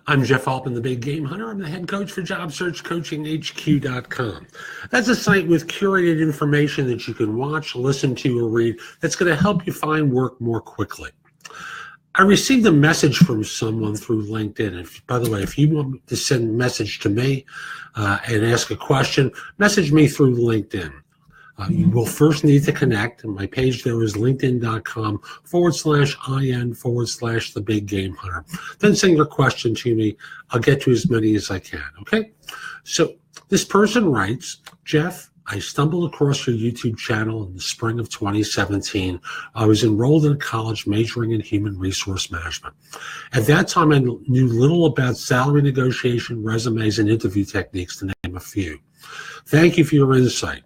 I'm Jeff Altman, the Big Game Hunter. I'm the head coach for JobSearchCoachingHQ.com. That's a site with curated information that you can watch, listen to, or read that's going to help you find work more quickly. I received a message from someone through LinkedIn. By the way, if you want to send a message to me and ask a question, message me through LinkedIn. You will first need to connect, and my page there is linkedin.com/IN/the Big Game Hunter. Then send your question to me. I'll get to as many as I can, okay? So this person writes, Jeff, I stumbled across your YouTube channel in the spring of 2017. I was enrolled in college majoring in human resource management. At that time, I knew little about salary negotiation, resumes, and interview techniques, to name a few. Thank you for your insight.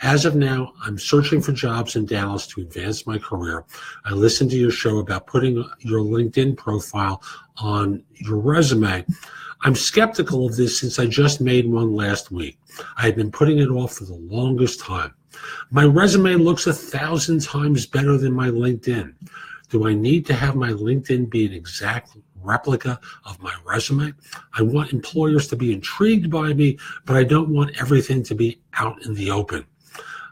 As of now, I'm searching for jobs in Dallas to advance my career. I listened to your show about putting your LinkedIn profile on your resume. I'm skeptical of this since I just made one last week. I have been putting it off for the longest time. My resume looks 1,000 times better than my LinkedIn. Do I need to have my LinkedIn be an exact replica of my resume? I want employers to be intrigued by me, but I don't want everything to be out in the open.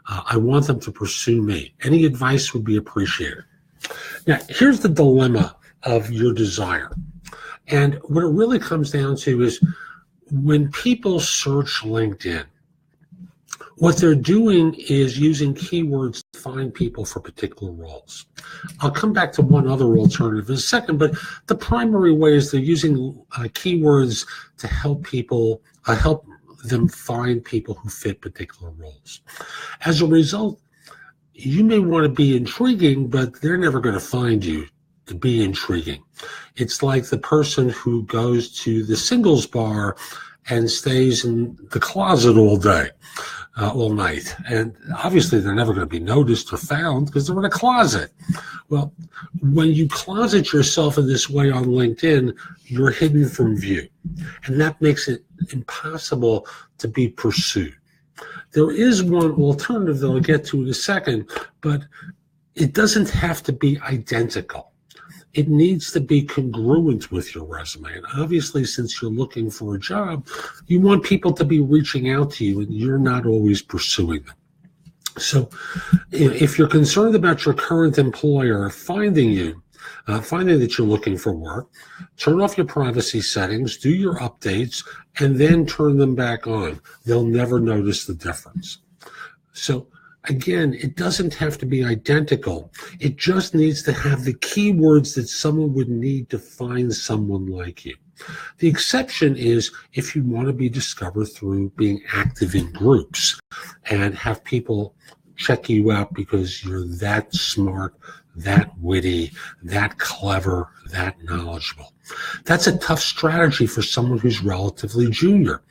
I want them to pursue me. Any advice would be appreciated. Now, here's the dilemma of your desire. And what it really comes down to is when people search LinkedIn, what they're doing is using keywords to find people for particular roles. I'll come back to one other alternative in a second, but the primary way is they're using keywords to help people, help them find people who fit particular roles. As a result, you may want to be intriguing, but they're never going to find you to be intriguing. It's like the person who goes to the singles bar and stays in the closet all day, all night. And obviously they're never going to be noticed or found because they're in a closet. Well, when you closet yourself in this way on LinkedIn, you're hidden from view. And that makes it impossible to be pursued. There is one alternative that I'll get to in a second, but it doesn't have to be identical. It needs to be congruent with your resume. And obviously, since you're looking for a job, you want people to be reaching out to you and you're not always pursuing them. So if you're concerned about your current employer finding that you're looking for work, turn off your privacy settings, do your updates, and then turn them back on. They'll never notice the difference. So again, it doesn't have to be identical. It just needs to have the keywords that someone would need to find someone like you. The exception is if you want to be discovered through being active in groups and have people check you out because you're that smart, that witty, that clever, that knowledgeable. That's a tough strategy for someone who's relatively junior.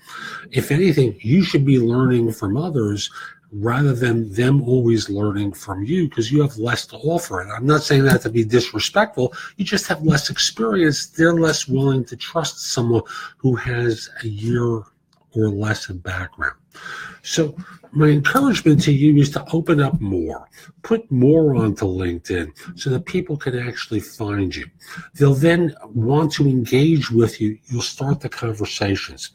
If anything, you should be learning from others rather than them always learning from you because you have less to offer. And I'm not saying that to be disrespectful. You just have less experience. They're less willing to trust someone who has a year or less of background. So my encouragement to you is to open up more, put more onto LinkedIn so that people can actually find you. They'll then want to engage with you. You'll start the conversations.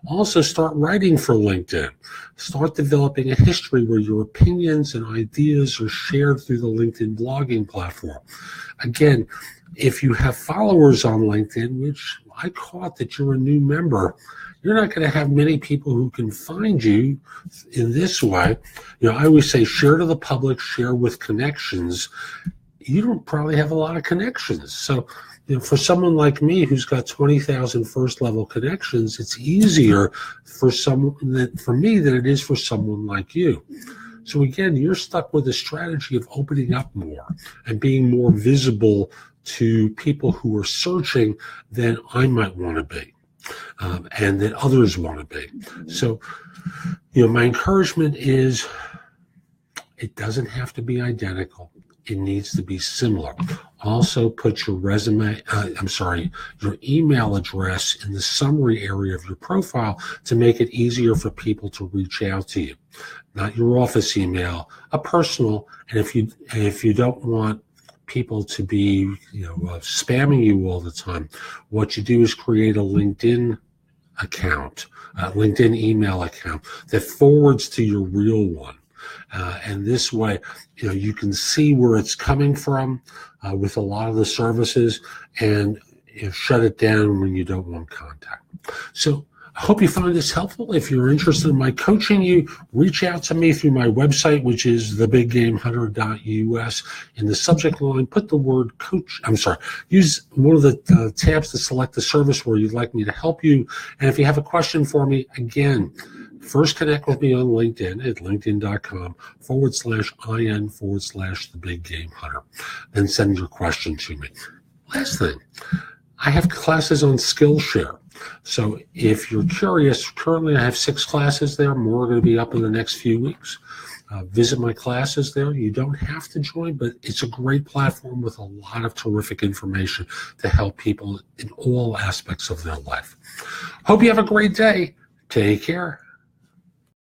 Also start writing for LinkedIn. Start developing a history where your opinions and ideas are shared through the LinkedIn blogging platform. Again, if you have followers on LinkedIn, which I caught that you're a new member, you're not going to have many people who can find you in this way. I always say share to the public, share with connections. You don't probably have a lot of connections. So, for someone like me who's got 20,000 first-level connections, it's easier for me than it is for someone like you. So again, you're stuck with a strategy of opening up more and being more visible to people who are searching than I might want to be. And that others want to be. So, my encouragement is it doesn't have to be identical. It needs to be similar. Also put your your email address in the summary area of your profile to make it easier for people to reach out to you. Not your office email, a personal, and if you don't want people to be, spamming you all the time, what you do is create a LinkedIn account, a LinkedIn email account that forwards to your real one. And this way, you can see where it's coming from with a lot of the services, and shut it down when you don't want contact. So I hope you find this helpful. If you're interested in my coaching, you reach out to me through my website, which is thebiggamehunter.us. In the subject line, put the word coach. Use one of the tabs to select the service where you'd like me to help you. And if you have a question for me, again, first connect with me on LinkedIn at linkedin.com/IN/thebiggamehunter. Then send your question to me. Last thing, I have classes on Skillshare. So if you're curious, currently I have 6 classes there. More are going to be up in the next few weeks. Visit my classes there. You don't have to join, but it's a great platform with a lot of terrific information to help people in all aspects of their life. Hope you have a great day. Take care.